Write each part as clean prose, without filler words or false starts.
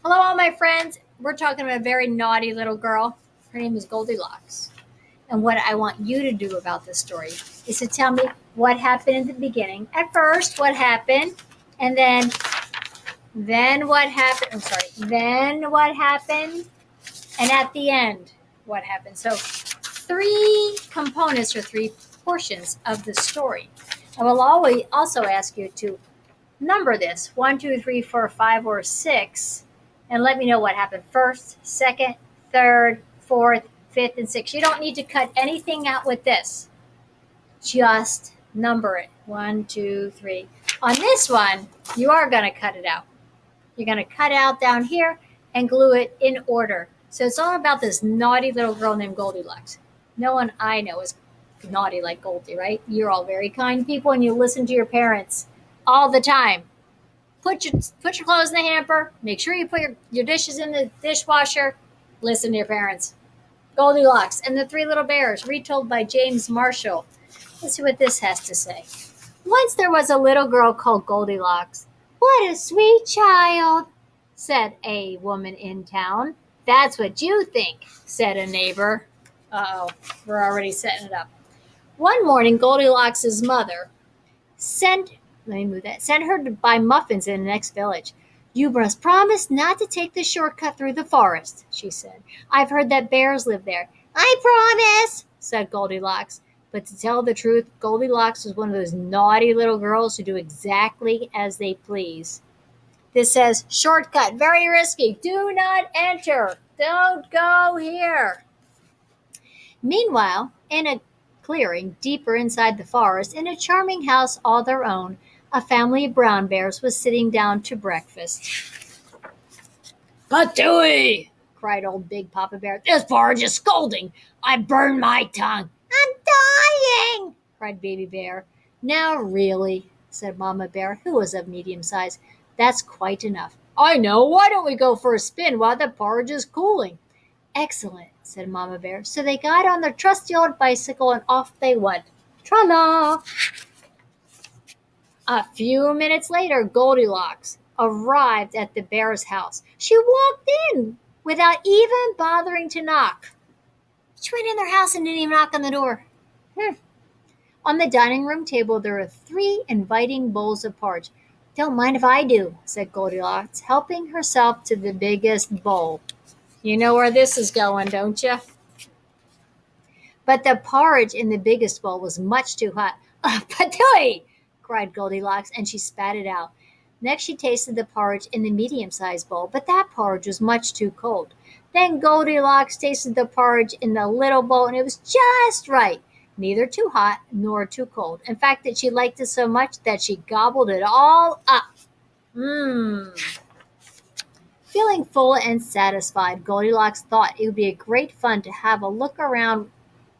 Hello, all my friends. We're talking about a very naughty little girl. Her name is Goldilocks. And what I want you to do about this story is to tell me what happened in the beginning. At first, what happened, and then what happened. I'm sorry. Then what happened, and at the end, what happened. So, three components or three portions of the story. I will always also ask you to number this one, two, three, four, five, or six, and let me know what happened first, second, third, fourth, fifth, and sixth. You don't need to cut anything out with this. Just number it one, two, three. On this one, you are going to cut it out. You're going to cut out down here and glue it in order. So it's all about this naughty little girl named Goldilocks. No one I know is naughty like Goldie, right? You're all very kind people and you listen to your parents all the time. Put your clothes in the hamper. Make sure you put your dishes in the dishwasher. Listen to your parents. Goldilocks and the Three Little Bears, retold by James Marshall. Let's see what this has to say. Once there was a little girl called Goldilocks. What a sweet child, said a woman in town. That's what you think, said a neighbor. Uh-oh, we're already setting it up. One morning, Goldilocks' mother sent sent her to buy muffins in the next village. You must promise not to take the shortcut through the forest, she said. I've heard that bears live there. I promise, said Goldilocks. But to tell the truth, Goldilocks was one of those naughty little girls who do exactly as they please. This says, shortcut, very risky. Do not enter. Don't go here. Meanwhile, in a clearing deeper inside the forest, in a charming house all their own, a family of brown bears was sitting down to breakfast. Patooey! Cried old Big Papa Bear. This porridge is scalding. I burned my tongue. I'm dying! Cried Baby Bear. Now really, said Mama Bear, who was of medium size. That's quite enough. I know. Why don't we go for a spin while the porridge is cooling? Excellent, said Mama Bear. So they got on their trusty old bicycle and off they went. Tra-la! A few minutes later, Goldilocks arrived at the bear's house. She walked in without even bothering to knock. She went in their house and didn't even knock on the door. On the dining room table, there were three inviting bowls of porridge. Don't mind if I do, said Goldilocks, helping herself to the biggest bowl. You know where this is going, don't you? But the porridge in the biggest bowl was much too hot. Patooey! Cried Goldilocks, and she spat it out. Next she tasted the porridge in the medium-sized bowl, but that porridge was much too cold. Then Goldilocks tasted the porridge in the little bowl, and it was just right. Neither too hot nor too cold. In fact, that she liked it so much that she gobbled it all up. Feeling full and satisfied, Goldilocks thought it would be great fun to have a look around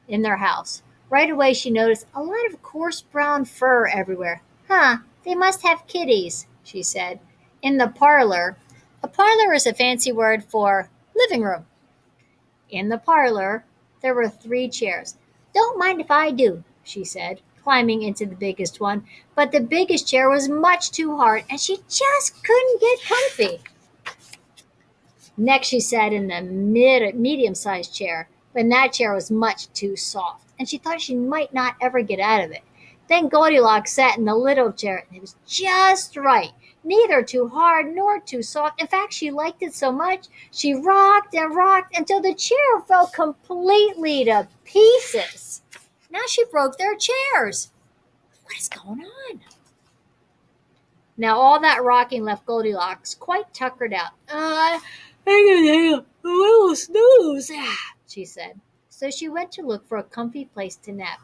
in their house. Right away she noticed a lot of coarse brown fur everywhere. They must have kitties, she said. In the parlor, a parlor is a fancy word for living room. In the parlor, there were three chairs. Don't mind if I do, she said, climbing into the biggest one. But the biggest chair was much too hard, and she just couldn't get comfy. Next she sat in the medium-sized chair, but that chair was much too soft, and she thought she might not ever get out of it. Then Goldilocks sat in the little chair, and it was just right, neither too hard nor too soft. In fact, she liked it so much, she rocked and rocked until the chair fell completely to pieces. Now she broke their chairs. What is going on? Now all that rocking left Goldilocks quite tuckered out. I can take a little snooze, she said. So she went to look for a comfy place to nap.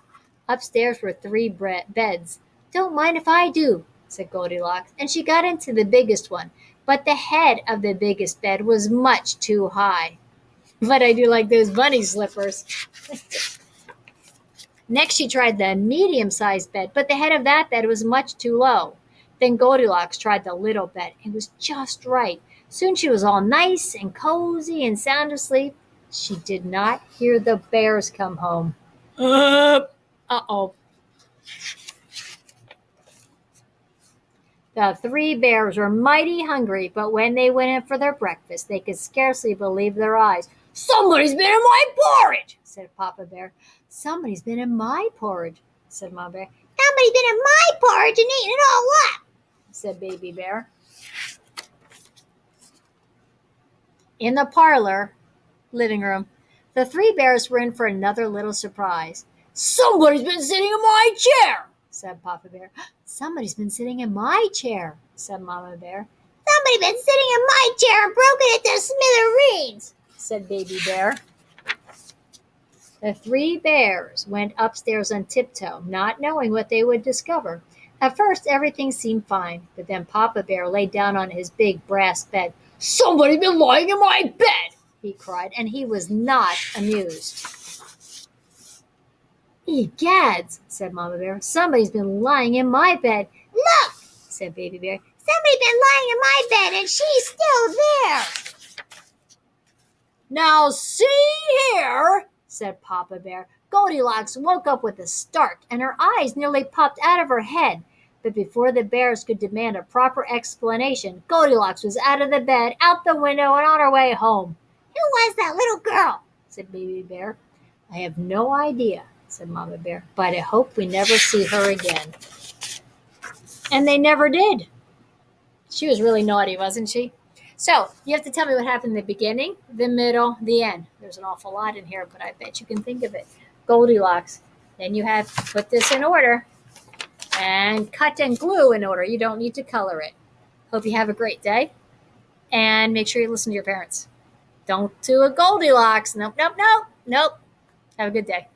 Upstairs were three beds. Don't mind if I do, said Goldilocks, and she got into the biggest one. But the head of the biggest bed was much too high. But I do like those bunny slippers. Next she tried the medium-sized bed, but the head of that bed was much too low. Then Goldilocks tried the little bed. It was just right. Soon she was all nice and cozy and sound asleep. She did not hear the bears come home. Uh-oh. The three bears were mighty hungry, but when they went in for their breakfast, they could scarcely believe their eyes. "Somebody's been in my porridge," said Papa Bear. "Somebody's been in my porridge," said Mama Bear. "Somebody's been in my porridge and eaten it all up," said Baby Bear. In the parlor, living room, the three bears were in for another little surprise. "Somebody's been sitting in my chair," said Papa Bear. "Somebody's been sitting in my chair," said Mama Bear. "Somebody's been sitting in my chair and broken it to smithereens," said Baby Bear. The three bears went upstairs on tiptoe, not knowing what they would discover. At first, everything seemed fine, but then Papa Bear lay down on his big brass bed. "Somebody's been lying in my bed," he cried, and he was not amused. "Egads," said Mama Bear, "somebody's been lying in my bed." "Look," said Baby Bear, "somebody's been lying in my bed, and she's still there." "Now see here," said Papa Bear. Goldilocks woke up with a start, and her eyes nearly popped out of her head. But before the bears could demand a proper explanation, Goldilocks was out of the bed, out the window, and on her way home. "Who was that little girl?" said Baby Bear. "I have no idea," said Mama Bear, "but I hope we never see her again." And they never did. She was really naughty, wasn't she? So you have to tell me what happened in the beginning, the middle, the end. There's an awful lot in here, but I bet you can think of it. Goldilocks. Then you have to put this in order and cut and glue in order. You don't need to color it. Hope you have a great day, and make sure you listen to your parents. Don't do a Goldilocks. Nope, nope, nope, nope. Have a good day.